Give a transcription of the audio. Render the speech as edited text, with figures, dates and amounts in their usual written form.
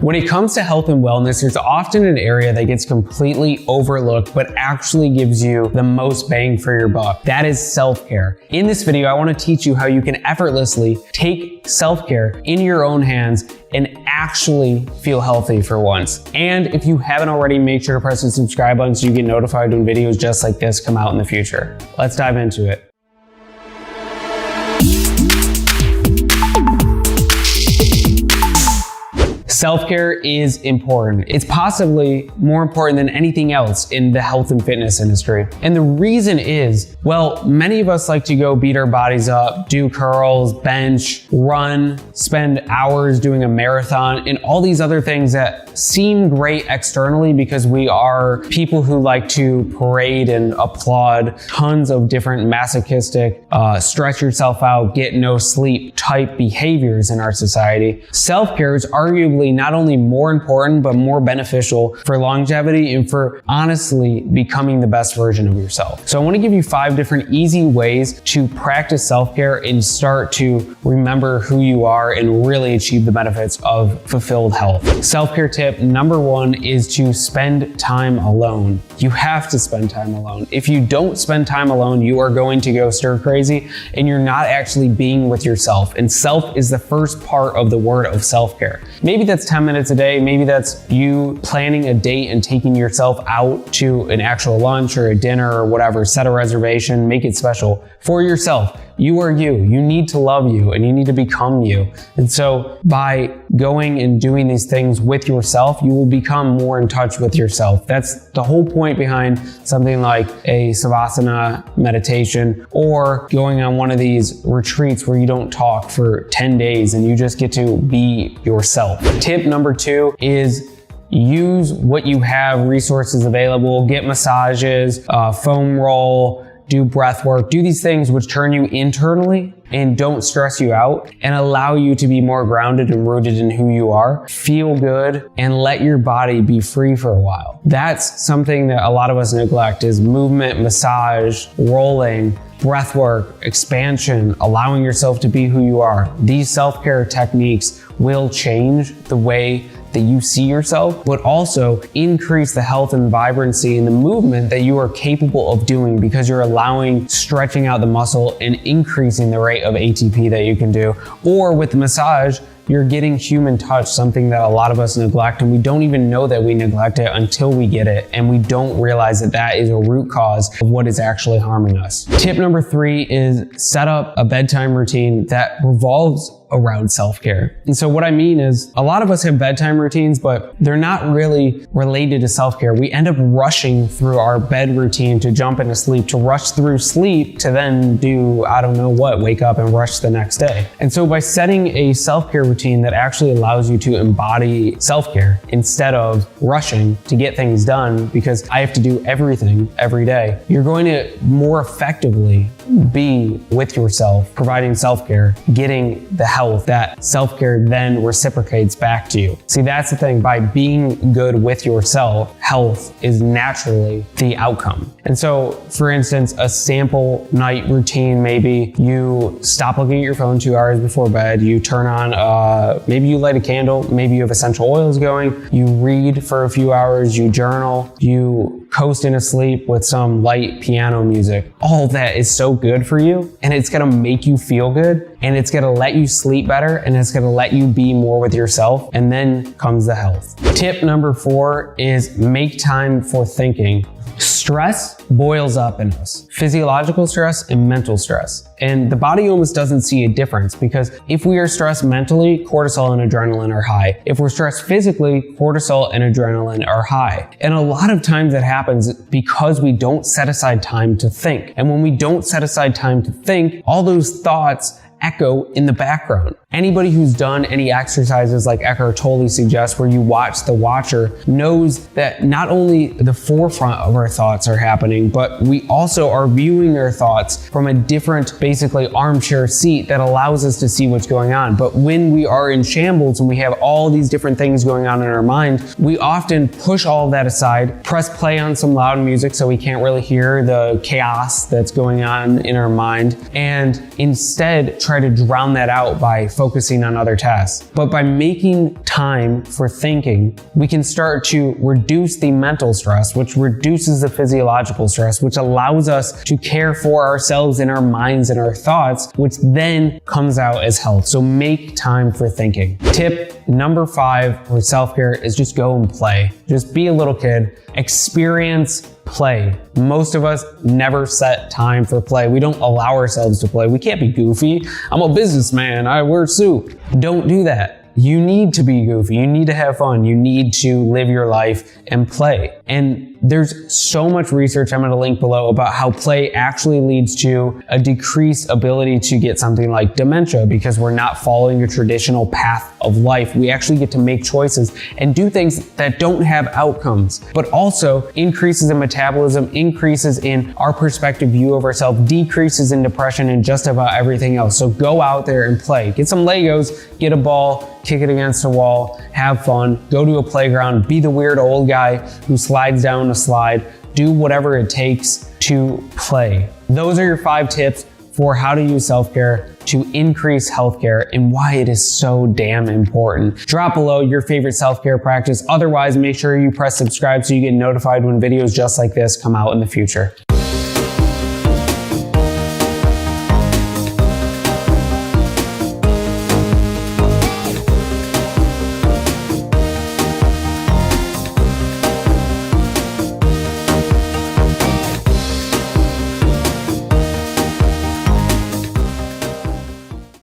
When it comes to health and wellness, there's often an area that gets completely overlooked, but actually gives you the most bang for your buck. That is self-care. In this video, I want to teach you how you can effortlessly take self-care in your own hands and actually feel healthy for once. And if you haven't already, make sure to press the subscribe button so you get notified when videos just like this come out in the future. Let's dive into it. Self-care is important. It's possibly more important than anything else in the health and fitness industry. And the reason is, well, many of us like to go beat our bodies up, do curls, bench, run, spend hours doing a marathon, and all these other things that seem great externally because we are people who like to parade and applaud tons of different masochistic, stretch yourself out, get no sleep type behaviors in our society. Self-care is arguably not only more important, but more beneficial for longevity and for honestly becoming the best version of yourself. So I want to give you 5 different easy ways to practice self-care and start to remember who you are and really achieve the benefits of fulfilled health. Self-care tip number 1 is to spend time alone. You have to spend time alone. If you don't spend time alone, you are going to go stir crazy and you're not actually being with yourself. And self is the first part of the word of self-care. Maybe that's 10 minutes a day. Maybe that's you planning a date and taking yourself out to an actual lunch or a dinner or whatever. Set a reservation, make it special for yourself. You are you. You need to love you and you need to become you. And so by going and doing these things with yourself, you will become more in touch with yourself. That's the whole point behind something like a Savasana meditation or going on one of these retreats where you don't talk for 10 days and you just get to be yourself. Tip number 2 is use what you have, resources available, get massages, foam roll, do breath work, do these things which turn you internally and don't stress you out and allow you to be more grounded and rooted in who you are. Feel good and let your body be free for a while. That's something that a lot of us neglect is movement, massage, rolling, breath work, expansion, allowing yourself to be who you are. These self-care techniques will change the way that you see yourself, but also increase the health and vibrancy and the movement that you are capable of doing because you're allowing stretching out the muscle and increasing the rate of ATP that you can do. Or with the massage, you're getting human touch, something that a lot of us neglect, and we don't even know that we neglect it until we get it, and we don't realize that that is a root cause of what is actually harming us. Tip number 3 is set up a bedtime routine that revolves around self-care. And so what I mean is a lot of us have bedtime routines, but they're not really related to self-care. We end up rushing through our bed routine to jump into sleep, to rush through sleep, to then do, I don't know what, wake up and rush the next day. And so by setting a self-care routine that actually allows you to embody self-care instead of rushing to get things done because I have to do everything every day, you're going to more effectively be with yourself, providing self-care, getting the health that self-care then reciprocates back to you. See, that's the thing. By being good with yourself, health is naturally the outcome. And so, for instance, a sample night routine, maybe you stop looking at your phone 2 hours before bed, you turn on, maybe you light a candle, maybe you have essential oils going, you read for a few hours, you journal, you coast into sleep with some light piano music. All that is so good for you, and it's gonna make you feel good, and it's gonna let you sleep better, and it's gonna let you be more with yourself, and then comes the health. Tip number 4 is make time for thinking. Stress boils up in us, physiological stress and mental stress. And the body almost doesn't see a difference because if we are stressed mentally, cortisol and adrenaline are high. If we're stressed physically, cortisol and adrenaline are high. And a lot of times that happens because we don't set aside time to think. And when we don't set aside time to think, all those thoughts echo in the background. Anybody who's done any exercises like Eckhart Tolle suggests where you watch the watcher knows that not only the forefront of our thoughts are happening, but we also are viewing our thoughts from a different, basically armchair seat that allows us to see what's going on. But when we are in shambles and we have all these different things going on in our mind, we often push all of that aside, press play on some loud music so we can't really hear the chaos that's going on in our mind, and instead try to drown that out by focusing on other tasks. But by making time for thinking, we can start to reduce the mental stress, which reduces the physiological stress, which allows us to care for ourselves and our minds and our thoughts, which then comes out as health. So make time for thinking. Tip number 5 for self-care is just go and play. Just be a little kid, experience play. Most of us never set time for play. We don't allow ourselves to play. We can't be goofy. I'm a businessman. I wear a suit. Don't do that. You need to be goofy. You need to have fun. You need to live your life and play. And there's so much research I'm going to link below about how play actually leads to a decreased ability to get something like dementia because we're not following a traditional path of life. We actually get to make choices and do things that don't have outcomes, but also increases in metabolism, increases in our perspective view of ourselves, decreases in depression and just about everything else. So go out there and play. Get some Legos, get a ball, kick it against a wall, have fun, go to a playground, be the weird old guy who slides down a slide, do whatever it takes to play. Those are your 5 tips for how to use self-care to increase healthcare and why it is so damn important. Drop below your favorite self-care practice. Otherwise, make sure you press subscribe so you get notified when videos just like this come out in the future.